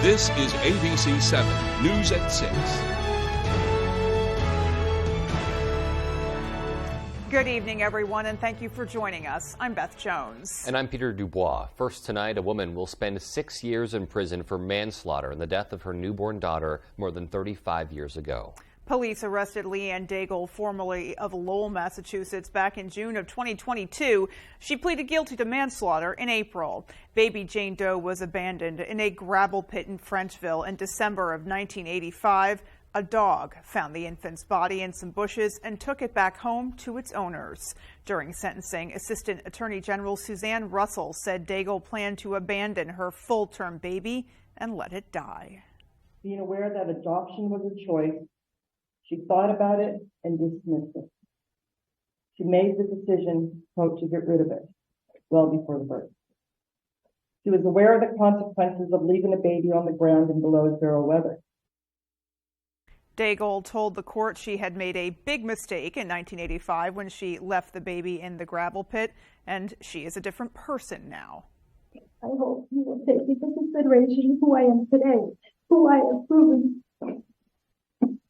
This is ABC 7 News at 6. Good evening, everyone, and thank you for joining us. I'm Beth Jones. And I'm Peter Dubois. First tonight, a woman will spend 6 years in prison for manslaughter in the death of her newborn daughter more than 35 years ago. Police arrested Leanne Daigle, formerly of Lowell, Massachusetts, back in June of 2022. She pleaded guilty to manslaughter in April. Baby Jane Doe was abandoned in a gravel pit in Frenchville in December of 1985. A dog found the infant's body in some bushes and took it back home to its owners. During sentencing, Assistant Attorney General Suzanne Russell said Daigle planned to abandon her full-term baby and let it die. Being aware that adoption was a choice, she thought about it and dismissed it. She made the decision, quote, to get rid of it well before the birth. She was aware of the consequences of leaving a baby on the ground in below zero weather. Daigle told the court she had made a big mistake in 1985 when she left the baby in the gravel pit, and she is a different person now. I hope you will take into consideration who I am today, who I have proven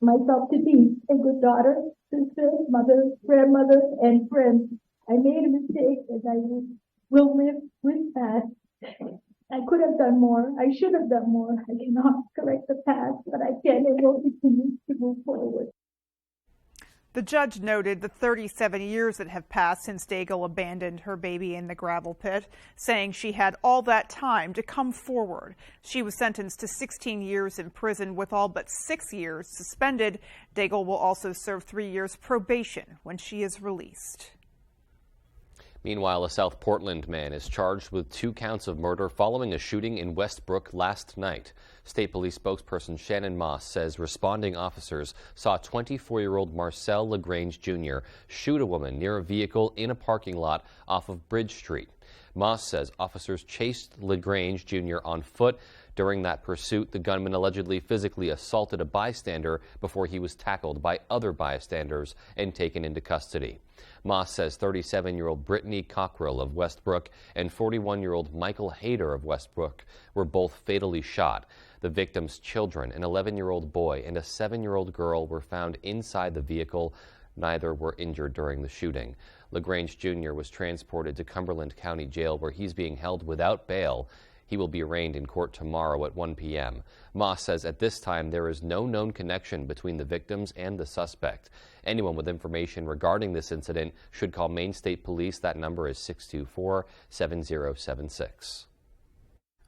myself to be: a good daughter, sister, mother, grandmother, and friend. I made a mistake, and I will live with that. I could have done more. I should have done more. I cannot correct the past, but I can and will continue to move forward. The judge noted the 37 years that have passed since Daigle abandoned her baby in the gravel pit, saying she had all that time to come forward. She was sentenced to 16 years in prison with all but 6 years suspended. Daigle will also serve 3 years probation when she is released. Meanwhile, a South Portland man is charged with 2 counts of murder following a shooting in Westbrook last night. State Police spokesperson Shannon Moss says responding officers saw 24-year-old Marcel LaGrange Jr. shoot a woman near a vehicle in a parking lot off of Bridge Street. Moss says officers chased LaGrange Jr. on foot. During that pursuit, the gunman allegedly physically assaulted a bystander before he was tackled by other bystanders and taken into custody. Moss says 37-year-old Brittany Cockrell of Westbrook and 41-year-old Michael Hayter of Westbrook were both fatally shot. The victims' children, an 11-year-old boy and a 7-year-old girl, were found inside the vehicle. Neither were injured during the shooting. LaGrange Jr. was transported to Cumberland County Jail, where he's being held without bail. He will be arraigned in court tomorrow at 1 p.m. Moss says at this time there is no known connection between the victims and the suspect. Anyone with information regarding this incident should call Maine State Police. That number is 624-7076.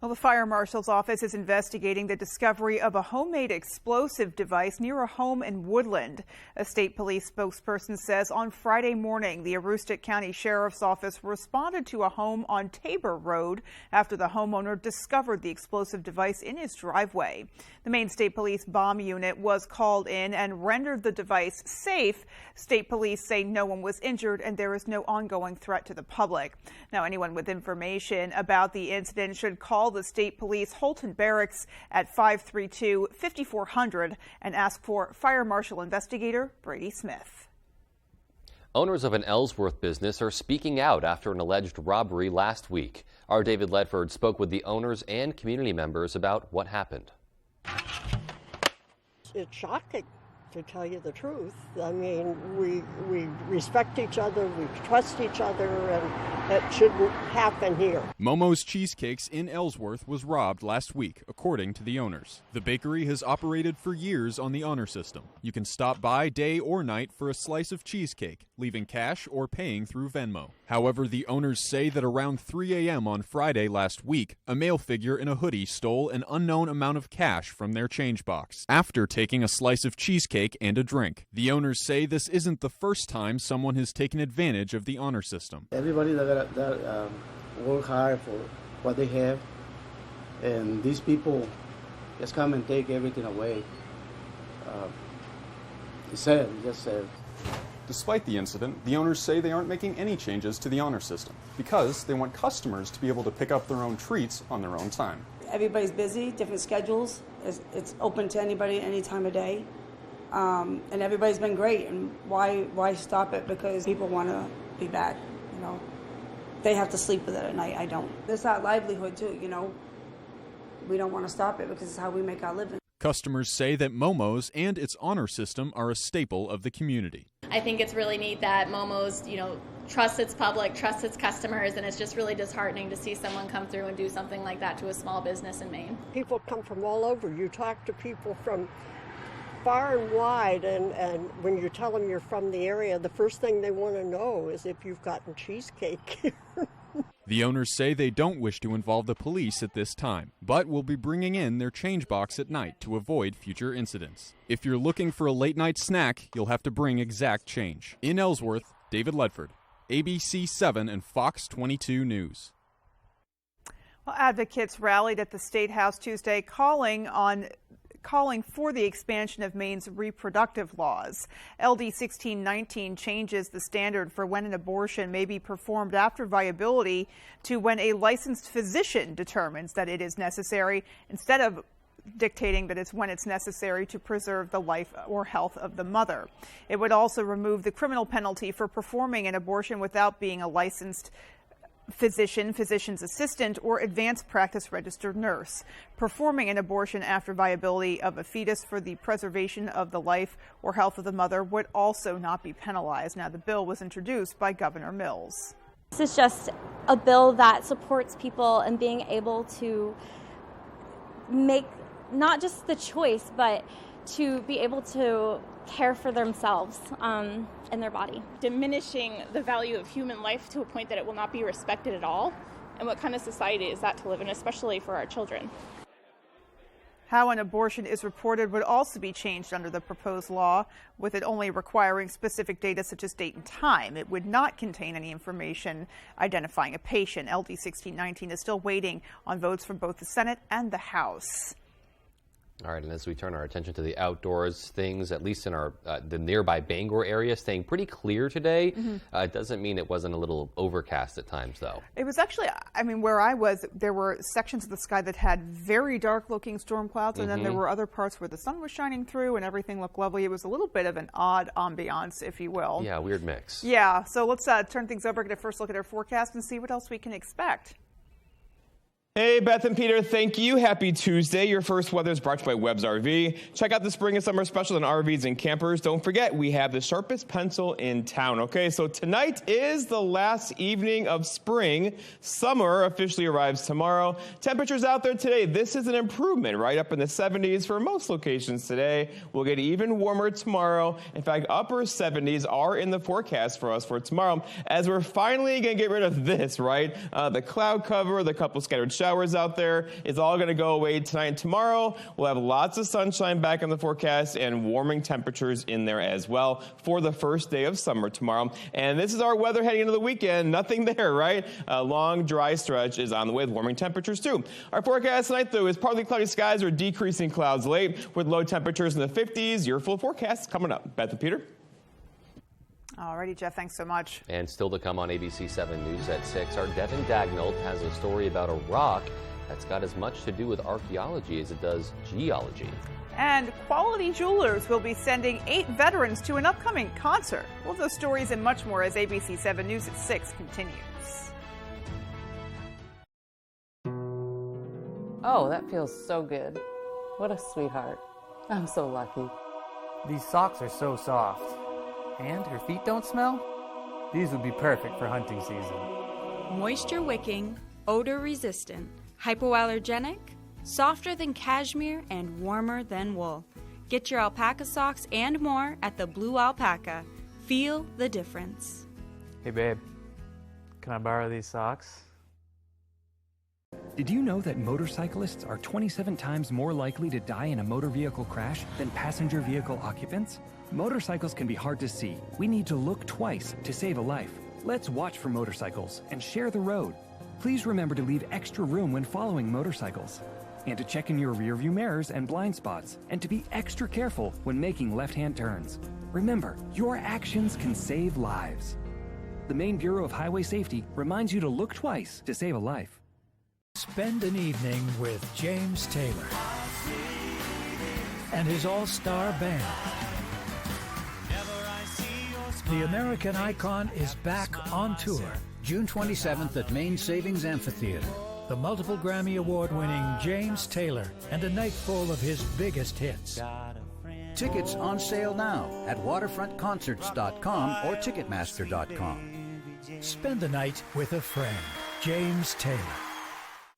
Well, the fire marshal's office is investigating the discovery of a homemade explosive device near a home in Woodland. A state police spokesperson says on Friday morning, the Aroostook County Sheriff's Office responded to a home on Tabor Road after the homeowner discovered the explosive device in his driveway. The Maine State Police bomb unit was called in and rendered the device safe. State police say no one was injured and there is no ongoing threat to the public. Now, anyone with information about the incident should call the State Police Holton Barracks at 532-5400 and ask for Fire Marshal Investigator Brady Smith. Owners of an Ellsworth business are speaking out after an alleged robbery last week. Our David Ledford spoke with the owners and community members about what happened. It's shocking, to tell you the truth. I mean, we respect each other, we trust each other, and it shouldn't happen here. Momo's Cheesecakes in Ellsworth was robbed last week, according to the owners. The bakery has operated for years on the honor system. You can stop by day or night for a slice of cheesecake, leaving cash or paying through Venmo. However, the owners say that around 3 a.m. on Friday last week, a male figure in a hoodie stole an unknown amount of cash from their change box after taking a slice of cheesecake and a drink. The owners say this isn't the first time someone has taken advantage of the honor system. Everybody that work hard for what they have, and these people just come and take everything away. It's sad, just sad. Despite the incident, the owners say they aren't making any changes to the honor system because they want customers to be able to pick up their own treats on their own time. Everybody's busy, different schedules. It's open to anybody any time of day. And everybody's been great. And why stop it because people want to be bad, you know? They have to sleep with it at night. I don't. It's our livelihood too, you know. we don't want to stop it because it's how we make our living. Customers say that Momo's and its honor system are a staple of the community. I think it's really neat that Momo's, trusts its public, trusts its customers, and it's just really disheartening to see someone come through and do something like that to a small business in Maine. People come from all over. You talk to people from far and wide, and when you tell them you're from the area, the first thing they want to know is if you've gotten cheesecake. The owners say they don't wish to involve the police at this time, but will be bringing in their change box at night to avoid future incidents. If you're looking for a late-night snack, you'll have to bring exact change. In Ellsworth, David Ledford, ABC 7 and Fox 22 News. Well, advocates rallied at the State House Tuesday calling for the expansion of Maine's reproductive laws. LD 1619 changes the standard for when an abortion may be performed after viability to when a licensed physician determines that it is necessary, instead of dictating that it's when it's necessary to preserve the life or health of the mother. It would also remove the criminal penalty for performing an abortion without being a licensed physician, physician's assistant, or advanced practice registered nurse. Performing an abortion after viability of a fetus for the preservation of the life or health of the mother would also not be penalized. Now, the bill was introduced by Governor Mills. This is just a bill that supports people in being able to make not just the choice, but to be able to care for themselves and their body. Diminishing the value of human life to a point that it will not be respected at all. And what kind of society is that to live in, especially for our children? How an abortion is reported would also be changed under the proposed law, with it only requiring specific data such as date and time. It would not contain any information identifying a patient. LD 1619 is still waiting on votes from both the Senate and the House. All right, and as we turn our attention to the outdoors, things, at least in our the nearby Bangor area, staying pretty clear today. It doesn't mean it wasn't a little overcast at times, though. It was actually, where I was, there were sections of the sky that had very dark-looking storm clouds, and then there were other parts where the sun was shining through and everything looked lovely. It was a little bit of an odd ambiance, if you will. Yeah, weird mix. Yeah, so let's turn things over, get a first look at our forecast and see what else we can expect. Hey, Beth and Peter, thank you. Happy Tuesday. Your first weather is brought to you by Webb's RV. Check out the spring and summer special on RVs and campers. Don't forget, we have the sharpest pencil in town. Okay, so tonight is the last evening of spring. Summer officially arrives tomorrow. Temperatures out there today, this is an improvement, right up in the 70s for most locations today. We'll get even warmer tomorrow. In fact, upper 70s are in the forecast for us for tomorrow, as we're finally going to get rid of this, right? The cloud cover, the couple scattered showers out there is all going to go away tonight and tomorrow. We'll have lots of sunshine back in the forecast and warming temperatures in there as well for the first day of summer tomorrow. And this is our weather heading into the weekend. Nothing there, right? A long, dry stretch is on the way with warming temperatures too. Our forecast tonight, though, is partly cloudy skies or decreasing clouds late with low temperatures in the 50s. Your full forecast coming up. Beth and Peter. Alrighty, Jeff, thanks so much. And still to come on ABC 7 News at 6, our Devin Dagnall has a story about a rock that's got as much to do with archaeology as it does geology. And Quality Jewelers will be sending 8 veterans to an upcoming concert. All those stories and much more as ABC 7 News at 6 continues. Oh, that feels so good. What a sweetheart. I'm so lucky. These socks are so soft. And her feet don't smell? These would be perfect for hunting season. Moisture wicking, odor resistant, hypoallergenic, softer than cashmere, and warmer than wool. Get your alpaca socks and more at the Blue Alpaca. Feel the difference. Hey babe, can I borrow these socks? Did you know that motorcyclists are 27 times more likely to die in a motor vehicle crash than passenger vehicle occupants? Motorcycles can be hard to see. We need to look twice to save a life. Let's watch for motorcycles and share the road. Please remember to leave extra room when following motorcycles, and to check in your rearview mirrors and blind spots, and to be extra careful when making left-hand turns. Remember, your actions can save lives. The Maine Bureau of Highway Safety reminds you to look twice to save a life. Spend an evening with James Taylor and his all-star band. The American icon is back on tour, June 27th at Maine Savings Amphitheater. the multiple Grammy Award-winning James Taylor, and a night full of his biggest hits. Tickets on sale now at waterfrontconcerts.com or ticketmaster.com. Spend the night with a friend. James Taylor.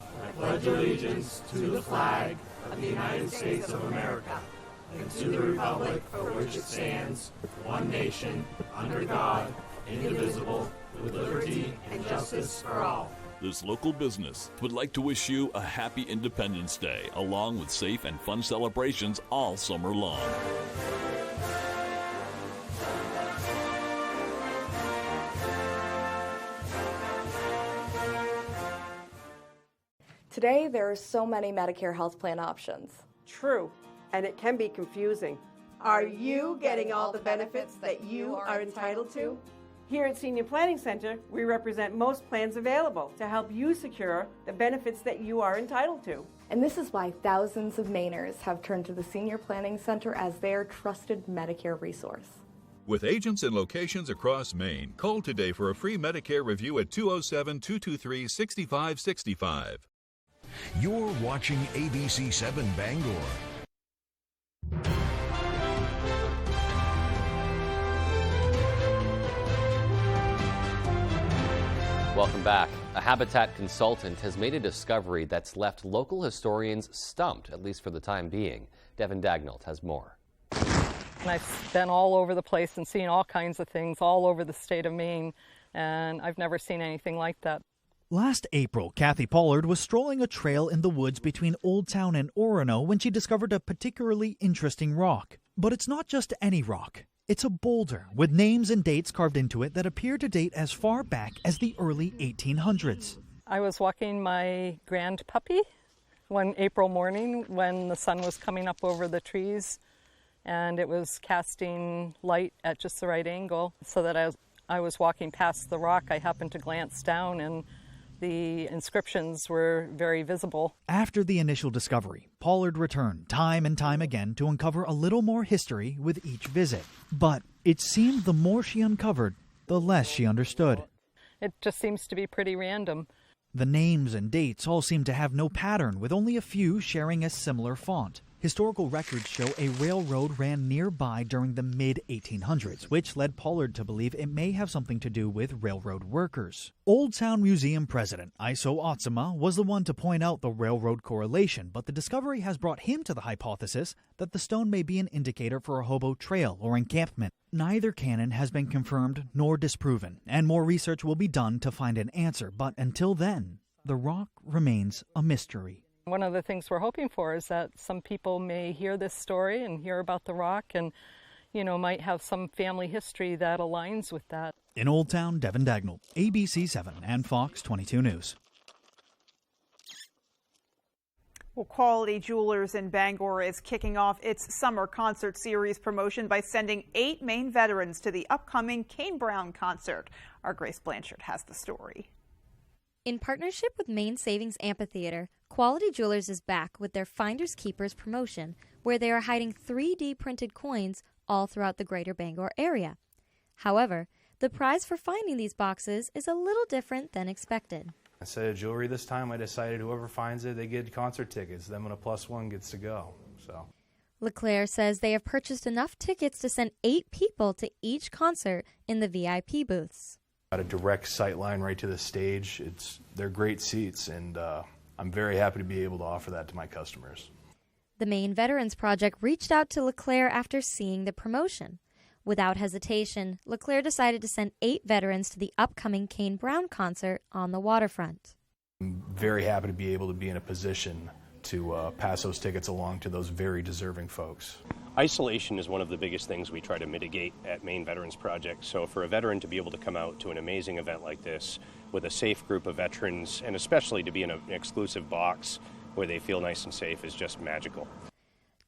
I pledge allegiance to the flag of the United States of America and to the republic for which it stands, one nation, under God, indivisible, with liberty and justice for all. This local business would like to wish you a happy Independence Day, along with safe and fun celebrations all summer long. Today, there are so many Medicare health plan options. True, and it can be confusing. Are you getting all the benefits that you are entitled to? Here at Senior Planning Center, we represent most plans available to help you secure the benefits that you are entitled to. And this is why thousands of Mainers have turned to the Senior Planning Center as their trusted Medicare resource. With agents in locations across Maine, call today for a free Medicare review at 207-223-6565. You're watching ABC 7 Bangor. Welcome back. A habitat consultant has made a discovery that's left local historians stumped, at least for the time being. Devin Dagnall has more. And I've been all over the place and seen all kinds of things all over the state of Maine, and I've never seen anything like that. Last April, Kathy Pollard was strolling a trail in the woods between Old Town and Orono when she discovered a particularly interesting rock. But it's not just any rock. It's a boulder with names and dates carved into it that appear to date as far back as the early 1800s. I was walking my grand puppy one April morning when the sun was coming up over the trees, and it was casting light at just the right angle so that as I was walking past the rock, I happened to glance down, and the inscriptions were very visible. After the initial discovery, Pollard returned time and time again to uncover a little more history with each visit. But it seemed the more she uncovered, the less she understood. It just seems to be pretty random. The names and dates all seem to have no pattern, with only a few sharing a similar font. Historical records show a railroad ran nearby during the mid-1800s, which led Pollard to believe it may have something to do with railroad workers. Old Town Museum president Iso Otsuma was the one to point out the railroad correlation, but the discovery has brought him to the hypothesis that the stone may be an indicator for a hobo trail or encampment. Neither canon has been confirmed nor disproven, and more research will be done to find an answer, but until then, the rock remains a mystery. One of the things we're hoping for is that some people may hear this story and hear about the rock and, might have some family history that aligns with that. In Old Town, Devin Dagnall, ABC 7 and Fox 22 News. Well, Quality Jewelers in Bangor is kicking off its summer concert series promotion by sending 8 Maine veterans to the upcoming Kane Brown concert. Our Grace Blanchard has the story. In partnership with Maine Savings Amphitheater, Quality Jewelers is back with their Finders Keepers promotion, where they are hiding 3D printed coins all throughout the greater Bangor area. However, the prize for finding these boxes is a little different than expected. Instead of jewelry this time, I decided whoever finds it, they get concert tickets. Then when a +1 gets to go. LeClaire says they have purchased enough tickets to send 8 people to each concert in the VIP booths. Got a direct sight line right to the stage. They're great seats, and I'm very happy to be able to offer that to my customers. The Maine Veterans Project reached out to LeClaire after seeing the promotion. Without hesitation, LeClaire decided to send 8 veterans to the upcoming Kane Brown concert on the waterfront. I'm very happy to be able to be in a position to pass those tickets along to those very deserving folks. Isolation is one of the biggest things we try to mitigate at Maine Veterans Project. So for a veteran to be able to come out to an amazing event like this with a safe group of veterans, and especially to be in an exclusive box where they feel nice and safe, is just magical.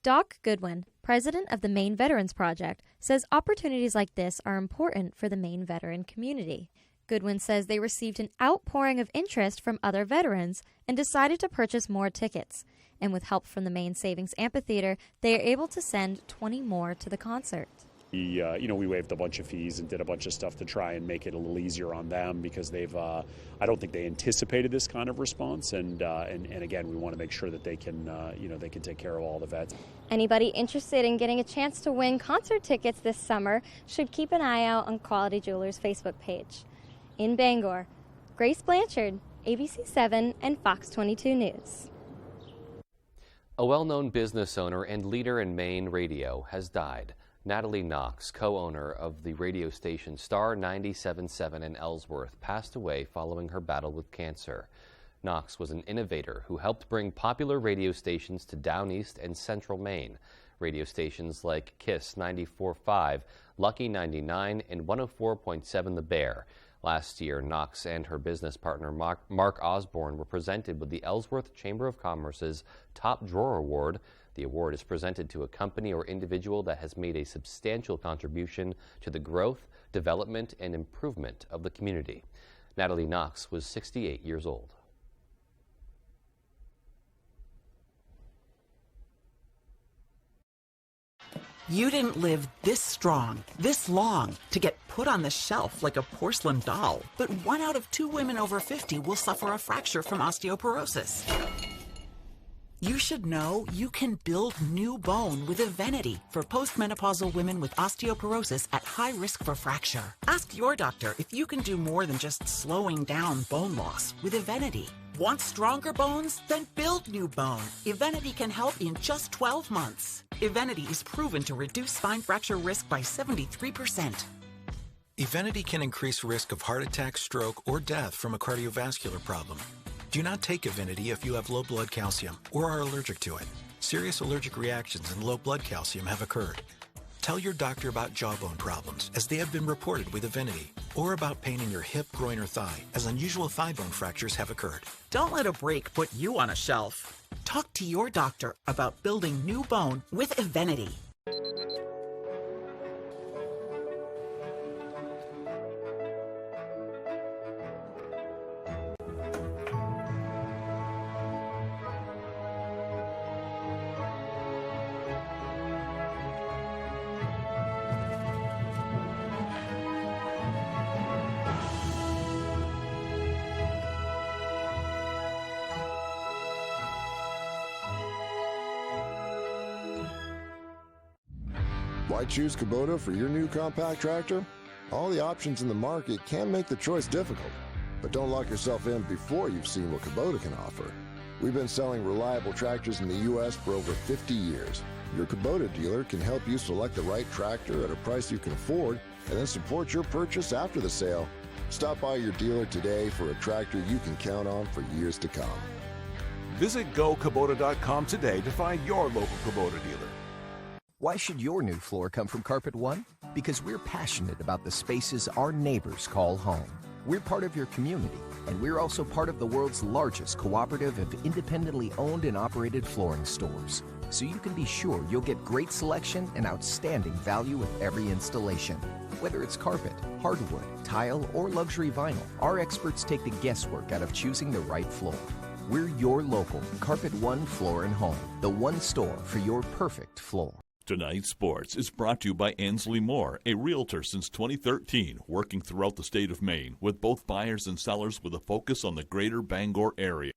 Doc Goodwin, president of the Maine Veterans Project, says opportunities like this are important for the Maine veteran community. Goodwin says they received an outpouring of interest from other veterans and decided to purchase more tickets. And with help from the Maine Savings Amphitheater, they are able to send 20 more to the concert. We waived a bunch of fees and did a bunch of stuff to try and make it a little easier on them because they've, I don't think they anticipated this kind of response. And again, we want to make sure that they can, they can take care of all the vets. Anybody interested in getting a chance to win concert tickets this summer should keep an eye out on Quality Jewelers' Facebook page. In Bangor, Grace Blanchard, ABC7 and Fox 22 News. A well-known business owner and leader in Maine radio has died. Natalie Knox, co-owner of the radio station Star 97.7 in Ellsworth, passed away following her battle with cancer. Knox was an innovator who helped bring popular radio stations to Down East and Central Maine. Radio stations like KISS 94.5, Lucky 99, and 104.7 The Bear. Last year, Knox and her business partner Mark Osborne were presented with the Ellsworth Chamber of Commerce's Top Drawer Award. The award is presented to a company or individual that has made a substantial contribution to the growth, development, and improvement of the community. Natalie Knox was 68 years old. You didn't live this strong, this long, to get put on the shelf like a porcelain doll. But 1 out of 2 women over 50 will suffer a fracture from osteoporosis. You should know you can build new bone with Evenity for postmenopausal women with osteoporosis at high risk for fracture. Ask your doctor if you can do more than just slowing down bone loss with Evenity. Want stronger bones? Then build new bone. Evenity can help in just 12 months. Evenity is proven to reduce spine fracture risk by 73%. Evenity can increase risk of heart attack, stroke, or death from a cardiovascular problem. Do not take Evenity if you have low blood calcium or are allergic to it. Serious allergic reactions and low blood calcium have occurred. Tell your doctor about jawbone problems, as they have been reported with Evenity, or about pain in your hip, groin, or thigh, as unusual thigh bone fractures have occurred. Don't let a break put you on a shelf. Talk to your doctor about building new bone with Evenity. Why choose Kubota for your new compact tractor? All the options in the market can make the choice difficult, but don't lock yourself in before you've seen what Kubota can offer. We've been selling reliable tractors in the U.S. for over 50 years. Your Kubota dealer can help you select the right tractor at a price you can afford and then support your purchase after the sale. Stop by your dealer today for a tractor you can count on for years to come. Visit GoKubota.com today to find your local Kubota dealer. Why should your new floor come from Carpet One? Because we're passionate about the spaces our neighbors call home. We're part of your community, and we're also part of the world's largest cooperative of independently owned and operated flooring stores. So you can be sure you'll get great selection and outstanding value with every installation. Whether it's carpet, hardwood, tile, or luxury vinyl, our experts take the guesswork out of choosing the right floor. We're your local Carpet One Floor and Home, the one store for your perfect floor. Tonight's Sports is brought to you by Ansley Moore, a realtor since 2013, working throughout the state of Maine with both buyers and sellers with a focus on the greater Bangor area.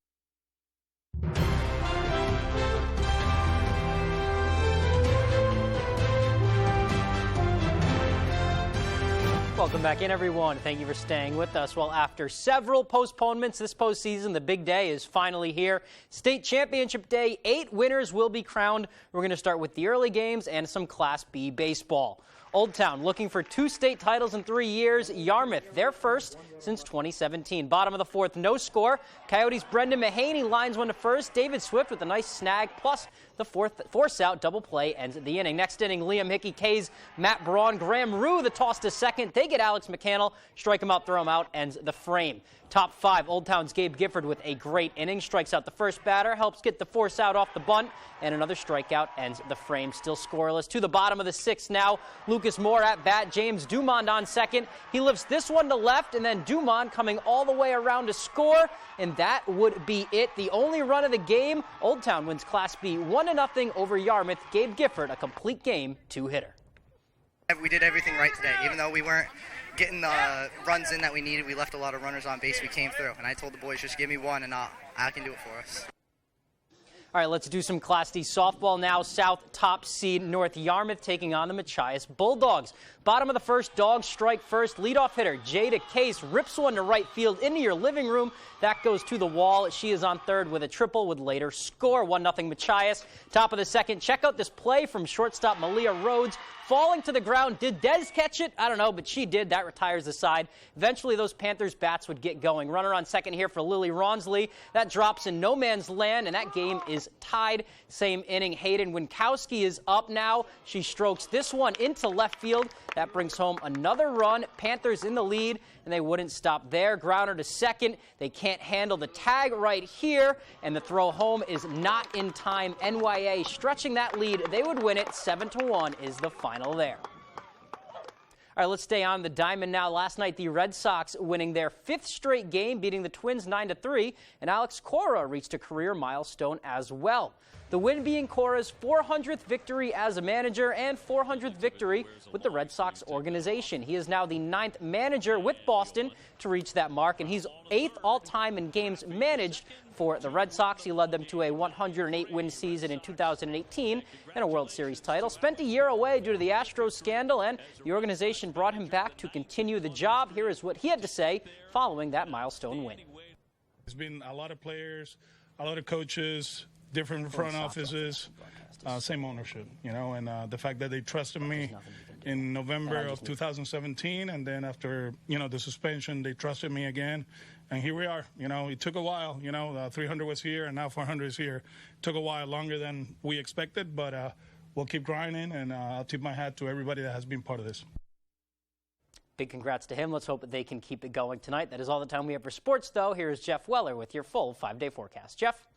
Welcome back in, everyone. Thank you for staying with us. Well, after several postponements this postseason, the big day is finally here. State Championship Day, 8 winners will be crowned. We're going to start with the early games and some Class B baseball. Old Town looking for 2 state titles in 3 years. Yarmouth, their first since 2017. Bottom of the 4th, no score. Coyotes' Brendan Mahaney lines one to first. David Swift with a nice snag, plus the force out double play ends the inning. Next inning, Liam Hickey, K's Matt Braun, Graham Rue, the toss to second. They get Alex McCannell, strike him out, throw him out, ends the frame. Top 5, Old Town's Gabe Gifford with a great inning, strikes out the first batter, helps get the force out off the bunt, and another strikeout ends the frame. Still scoreless. To the bottom of the 6th now, Lucas Moore at bat, James Dumond on second. He lifts this one to left, and then Dumond coming all the way around to score, and that would be it. The only run of the game, Old Town wins Class B 1-0 over Yarmouth. Gabe Gifford, a complete game 2-hitter. We did everything right today. Even though we weren't getting the runs in that we needed, we left a lot of runners on base. We came through, and I told the boys, just give me one, and I can do it for us. All right, let's do some Class D softball now. South top seed North Yarmouth taking on the Machias Bulldogs. Bottom of the first, Dogs strike first. Leadoff hitter Jada Case rips one to right field into your living room. That goes to the wall. She is on third with a triple, would later score 1-0 Machias. Top of the second, check out this play from shortstop Malia Rhodes. Falling to the ground. Did Dez catch it? I don't know, but she did. That retires the side. Eventually, those Panthers bats would get going. Runner on second here for Lily Ronsley. That drops in no man's land, and that game is tied. Same inning. Hayden Winkowski is up now. She strokes this one into left field. That brings home another run. Panthers in the lead, and they wouldn't stop there. Grounder to second. They can't handle the tag right here, and the throw home is not in time. NYA stretching that lead. They would win it. 7-1 is the final there. All right, let's stay on the diamond now. Last night, the Red Sox winning their 5th straight game, beating the Twins 9-3, and Alex Cora reached a career milestone as well. The win being Cora's 400th victory as a manager and 400th victory with the Red Sox organization. He is now the 9th manager with Boston to reach that mark, and he's 8th all-time in games managed for the Red Sox. He led them to a 108-win season in 2018 and a World Series title. Spent a year away due to the Astros scandal, and the organization brought him back to continue the job. Here is what he had to say following that milestone win. There's been a lot of players, a lot of coaches, different front offices, same ownership, and the fact that they trusted me in November of 2017, and then after, the suspension, they trusted me again, and here we are. It took a while, 300 was here, and now 400 is here. It took a while, longer than we expected, but we'll keep grinding, and I'll tip my hat to everybody that has been part of this. Big congrats to him. Let's hope that they can keep it going tonight. That is all the time we have for sports, though. Here's Jeff Weller with your full 5-day forecast. Jeff?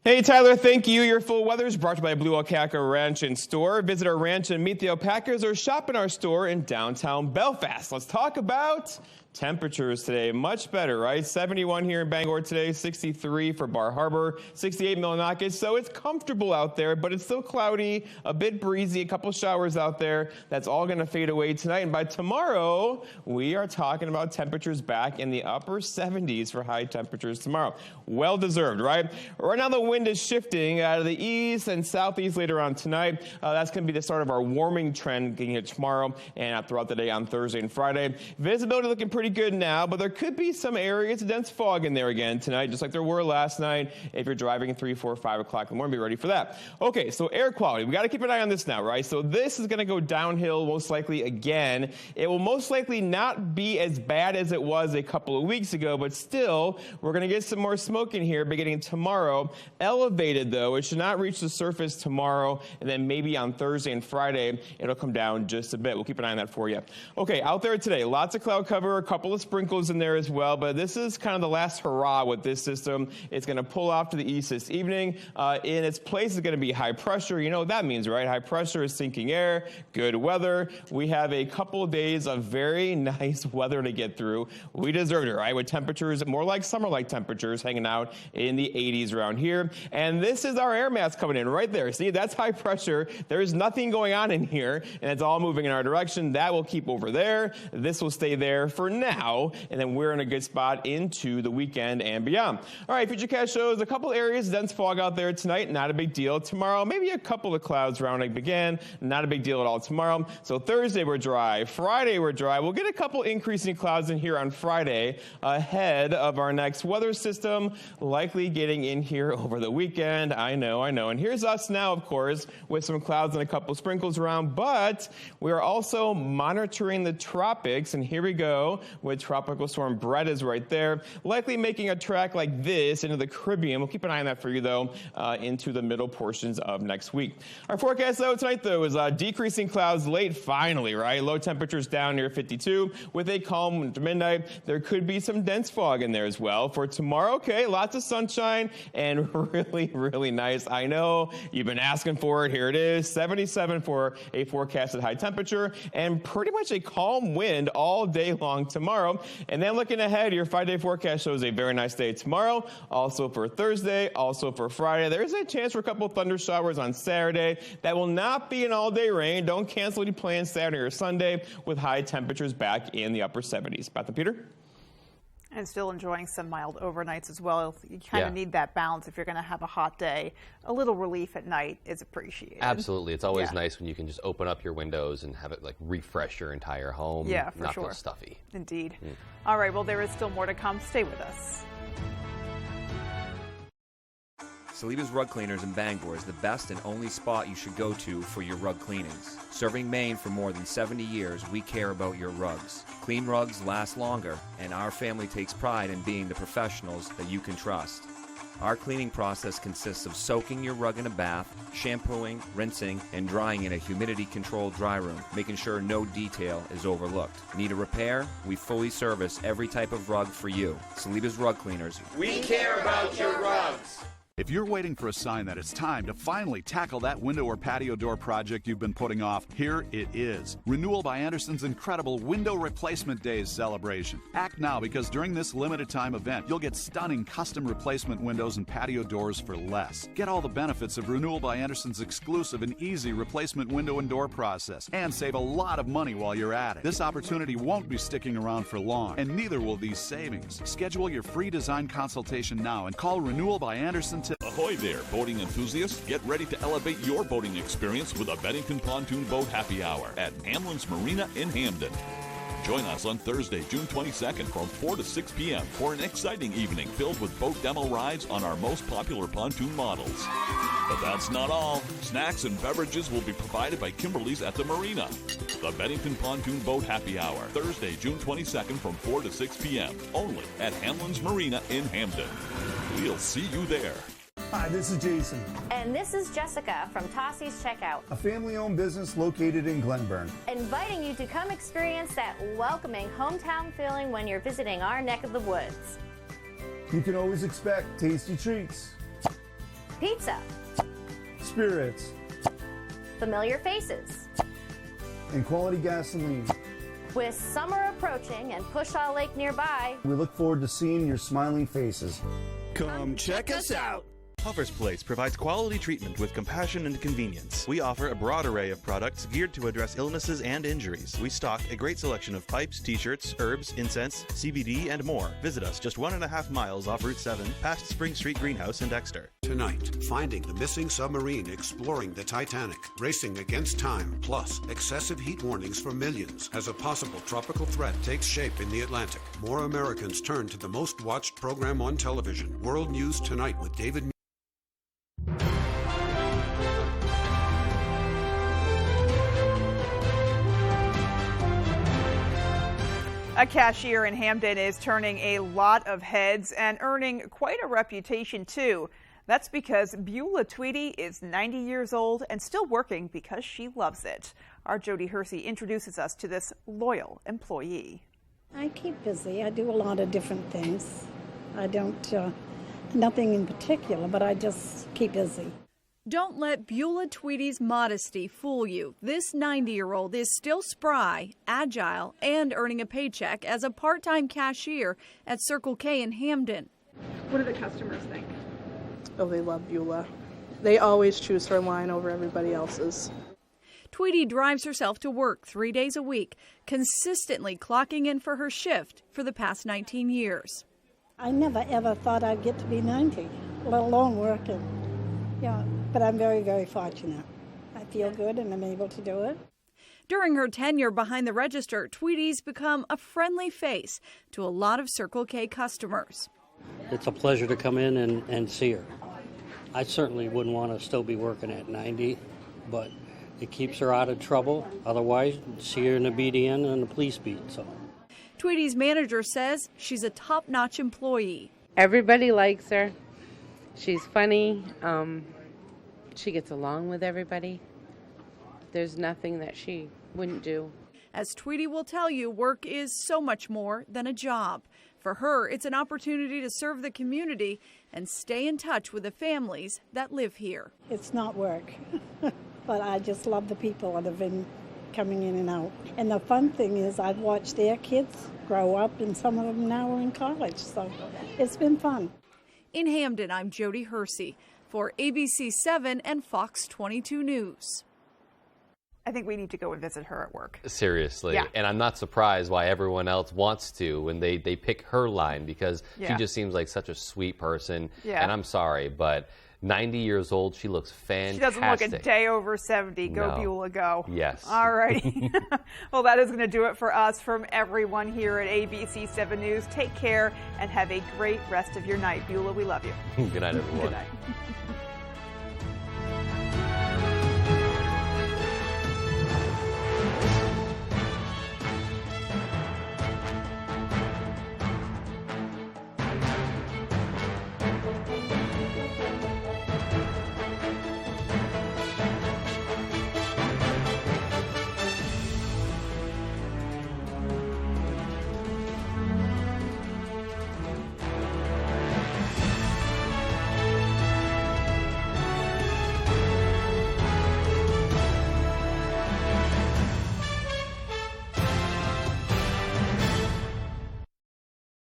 Hey, Tyler, thank you. Your full weather is brought to you by Blue Alpaca Ranch and Store. Visit our ranch and meet the alpacas or shop in our store in downtown Belfast. Let's talk about temperatures today. Much better, right? 71 here in Bangor today, 63 for Bar Harbor, 68 Millinocket. So it's comfortable out there, but it's still cloudy, a bit breezy, a couple showers out there. That's all going to fade away tonight. And by tomorrow, we are talking about temperatures back in the upper 70s for high temperatures tomorrow. Well deserved, right? Right now, the wind is shifting out of the east and southeast later on tonight. That's going to be the start of our warming trend getting it tomorrow and throughout the day on Thursday and Friday. Visibility looking pretty good now, but there could be some areas of dense fog in there again tonight, just like there were last night. If you're driving at 3, 4, 5 o'clock in the morning, be ready for that. Okay, so air quality. We got to keep an eye on this now, right? So this is going to go downhill most likely again. It will most likely not be as bad as it was a couple of weeks ago, but still, we're going to get some more smoke in here beginning tomorrow. Elevated, though. It should not reach the surface tomorrow, and then maybe on Thursday and Friday, it'll come down just a bit. We'll keep an eye on that for you. Okay, out there today, lots of cloud cover, a couple of sprinkles in there as well, but this is kind of the last hurrah with this system. It's going to pull off to the east this evening. In its place is going to be high pressure. You know what that means, right? High pressure is sinking air, good weather. We have a couple of days of very nice weather to get through. We deserved it, right? With temperatures more like summer-like temperatures hanging out in the 80s around here. And this is our air mass coming in right there. See, that's high pressure. There's nothing going on in here, and it's all moving in our direction. That will keep over there. This will stay there for now, and then we're in a good spot into the weekend and beyond. All right, Futurecast shows a couple areas, dense fog out there tonight. Not a big deal. Tomorrow, maybe a couple of clouds rounding again. Not a big deal at all tomorrow. So Thursday, we're dry. Friday, we're dry. We'll get a couple increasing clouds in here on Friday ahead of our next weather system, likely getting in here over the weekend. I know. And here's us now, of course, with some clouds and a couple sprinkles around, but we are also monitoring the tropics, and here we go with Tropical Storm Brett is right there, likely making a track like this into the Caribbean. We'll keep an eye on that for you, though, into the middle portions of next week. Our forecast, though, tonight, though, is decreasing clouds late, finally, right? Low temperatures down near 52 with a calm into midnight. There could be some dense fog in there as well. For tomorrow, okay, lots of sunshine and really, really nice. I know you've been asking for it. Here it is, 77 for a forecasted high temperature and pretty much a calm wind all day long tomorrow. And then looking ahead, your 5-day forecast shows a very nice day tomorrow. Also for Thursday, also for Friday. There's a chance for a couple of thunder showers on Saturday. That will not be an all-day rain. Don't cancel any plans Saturday or Sunday, with high temperatures back in the upper 70s. Back to Peter. And still enjoying some mild overnights as well. You kind of need that balance if you're going to have a hot day. A little relief at night is appreciated. Absolutely. It's always nice when you can just open up your windows and have it like refresh your entire home. Yeah, for not sure. feel stuffy. Indeed. All right, well, there is still more to come. Stay with us. Saliba's Rug Cleaners in Bangor is the best and only spot you should go to for your rug cleanings. Serving Maine for more than 70 years, we care about your rugs. Clean rugs last longer, and our family takes pride in being the professionals that you can trust. Our cleaning process consists of soaking your rug in a bath, shampooing, rinsing, and drying in a humidity-controlled dry room, making sure no detail is overlooked. Need a repair? We fully service every type of rug for you. Saliba's Rug Cleaners. We care about your rugs. If you're waiting for a sign that it's time to finally tackle that window or patio door project you've been putting off, here it is. Renewal by Anderson's incredible Window Replacement Days celebration. Act now, because during this limited time event, you'll get stunning custom replacement windows and patio doors for less. Get all the benefits of Renewal by Anderson's exclusive and easy replacement window and door process, and save a lot of money while you're at it. This opportunity won't be sticking around for long, and neither will these savings. Schedule your free design consultation now and call Renewal by Anderson. Ahoy there, boating enthusiasts. Get ready to elevate your boating experience with a Bennington Pontoon Boat Happy Hour at Hamlin's Marina in Hamden. Join us on Thursday, June 22nd from 4 to 6 p.m. for an exciting evening filled with boat demo rides on our most popular pontoon models. But that's not all. Snacks and beverages will be provided by Kimberly's at the Marina. The Bennington Pontoon Boat Happy Hour, Thursday, June 22nd from 4 to 6 p.m. only at Hamlin's Marina in Hamden. We'll see you there. Hi, this is Jason. And this is Jessica from Tossie's Checkout, a family-owned business located in Glenburn. inviting you to come experience that welcoming hometown feeling when you're visiting our neck of the woods. You can always expect tasty treats, Pizza, spirits, familiar faces. and quality gasoline. With summer approaching and Pushaw Lake nearby, We look forward to seeing your smiling faces. Come check us out. Puffer's Place provides quality treatment with compassion and convenience. We offer a broad array of products geared to address illnesses and injuries. We stock a great selection of pipes, t-shirts, herbs, incense, CBD, and more. Visit us just 1.5 miles off Route 7, past Spring Street Greenhouse in Dexter. Tonight, finding the missing submarine, exploring the Titanic, racing against time, plus excessive heat warnings for millions as a possible tropical threat takes shape in the Atlantic. More Americans turn to the most watched program on television, World News Tonight with David. A cashier in Hamden is turning a lot of heads and earning quite a reputation, too. That's because Beulah Tweedy is 90 years old and still working because she loves it. Our Jody Hersey introduces us to this loyal employee. I keep busy. I do a lot of different things. I don't, nothing in particular, but I just keep busy. Don't let Beulah Tweedy's modesty fool you. This 90-year-old is still spry, agile, and earning a paycheck as a part-time cashier at Circle K in Hamden. What do the customers think? Oh, they love Beulah. They always choose her line over everybody else's. Tweedy drives herself to work 3 days a week, consistently clocking in for her shift for the past 19 years. I never ever thought I'd get to be 90, let alone working. Yeah, but I'm very, very fortunate. I feel good and I'm able to do it. During her tenure behind the register, Tweedy's become a friendly face to a lot of Circle K customers. It's a pleasure to come in and see her. I certainly wouldn't want to still be working at 90, but it keeps her out of trouble. Otherwise, see her in the BDN and the police beat. So, Tweedy's manager says she's a top-notch employee. Everybody likes her. She's funny. She gets along with everybody. There's nothing that she wouldn't do. As Tweedy will tell you, work is so much more than a job. For her, it's an opportunity to serve the community and stay in touch with the families that live here. It's not work, but I just love the people that have been coming in and out. And the fun thing is I've watched their kids grow up, and some of them now are in college. So it's been fun. In Hamden, I'm Jody Hersey for ABC 7 and Fox 22 News. I think we need to go and visit her at work. Seriously. Yeah. And I'm not surprised why everyone else wants to when they pick her line, because she just seems like such a sweet person. Yeah. And I'm sorry, but 90 years old, she looks fantastic. She doesn't look a day over 70. Go, No. Beulah, go. Yes. All righty. Well, that is going to do it for us from everyone here at ABC 7 News. Take care and have a great rest of your night. Beulah, we love you. Good night, everyone. Good night.